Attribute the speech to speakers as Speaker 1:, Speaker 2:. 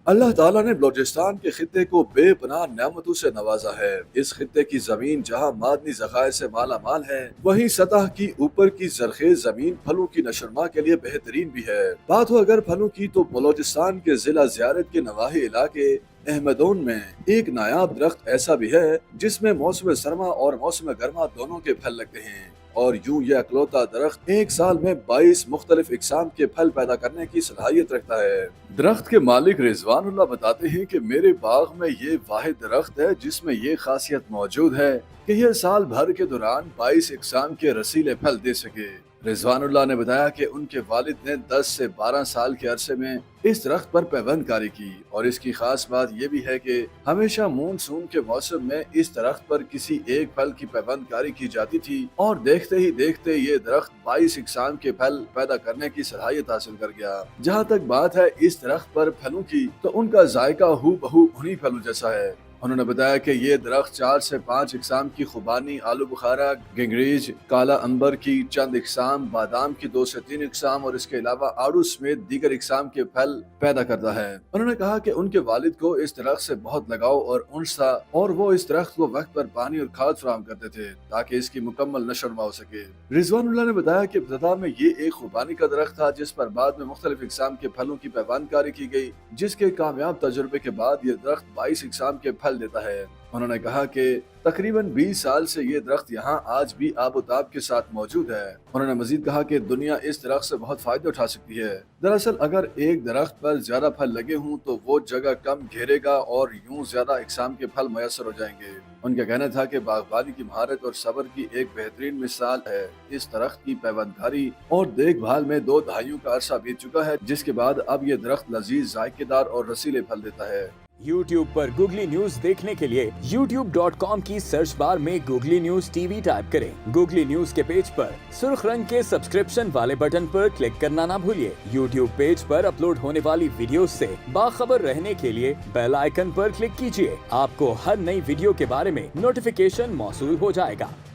Speaker 1: اللہ تعالیٰ نے بلوچستان کے خطے کو بے پناہ نعمتوں سے نوازا ہے۔ اس خطے کی زمین جہاں معدنی ذخائر سے مالا مال ہے، وہیں سطح کی اوپر کی زرخیز زمین پھلوں کی نشوونما کے لیے بہترین بھی ہے۔ بات ہو اگر پھلوں کی تو بلوچستان کے ضلع زیارت کے نواحی علاقے احمدون میں ایک نایاب درخت ایسا بھی ہے جس میں موسم سرما اور موسم گرما دونوں کے پھل لگتے ہیں، اور یوں یہ اکلوتا درخت ایک سال میں 22 مختلف اقسام کے پھل پیدا کرنے کی صلاحیت رکھتا ہے۔ درخت کے مالک رضوان اللہ بتاتے ہیں کہ میرے باغ میں یہ واحد درخت ہے جس میں یہ خاصیت موجود ہے کہ یہ سال بھر کے دوران 22 اقسام کے رسیلے پھل دے سکے۔ رضوان اللہ نے بتایا کہ ان کے والد نے 10 سے 12 سال کے عرصے میں اس درخت پر پیوند کاری کی، اور اس کی خاص بات یہ بھی ہے کہ ہمیشہ مونسون کے موسم میں اس درخت پر کسی ایک پھل کی پیوند کاری کی جاتی تھی، اور دیکھتے ہی دیکھتے یہ درخت 22 اقسام کے پھل پیدا کرنے کی صلاحیت حاصل کر گیا۔ جہاں تک بات ہے اس درخت پر پھلوں کی تو ان کا ذائقہ ہو بہو انہی پھلوں جیسا ہے۔ انہوں نے بتایا کہ یہ درخت 4 سے 5 اقسام کی خوبانی، آلو بخارا، گنگریج، کالا انبر کی چند اقسام، بادام کی 2 سے 3 اقسام اور اس کے علاوہ آڑو سمیت دیگر اقسام کے پھل پیدا کرتا ہے۔ انہوں نے کہا کہ ان کے والد کو اس درخت سے بہت لگاؤ اور انس تھا، اور وہ اس درخت کو وقت پر پانی اور کھاد فراہم کرتے تھے تاکہ اس کی مکمل نشوونما ہو سکے۔ رضوان اللہ نے بتایا کہ ابتدا میں یہ ایک خوبانی کا درخت تھا جس پر بعد میں مختلف اقسام کے پھلوں کی پیوند کاری کی گئی، جس کے کامیاب تجربے کے بعد یہ درخت 22 اقسام کے پھل دیتا ہے۔ انہوں نے کہا کہ تقریباً 20 سال سے یہ درخت یہاں آج بھی آب و تاب کے ساتھ موجود ہے۔ انہوں نے مزید کہا کہ دنیا اس درخت سے بہت فائدہ اٹھا سکتی ہے۔ دراصل اگر ایک درخت پر زیادہ پھل لگے ہوں تو وہ جگہ کم گھیرے گا اور یوں زیادہ اقسام کے پھل میسر ہو جائیں گے۔ ان کا کہنا تھا کہ باغبانی کی مہارت اور صبر کی ایک بہترین مثال ہے اس درخت کی پیوند کاری اور دیکھ بھال میں 2 دہائیوں کا عرصہ بیت چکا ہے، جس کے بعد اب یہ درخت لذیذ، ذائقے دار اور رسیلے پھل دیتا ہے۔
Speaker 2: YouTube پر گوگلی نیوز دیکھنے کے لیے youtube.com کی سرچ بار میں googly news T V type کریں۔ گوگلی نیوز کے پیج پر سرخ رنگ کے سبسکرپشن والے بٹن پر کلک کرنا نہ بھولیے۔ YouTube پیج پر اپلوڈ ہونے والی ویڈیوز سے باخبر رہنے کے لیے بیل آئیکن پر کلک کیجیے۔ آپ کو ہر نئی ویڈیو کے بارے میں نوٹیفیکیشن موصول ہو جائے گا۔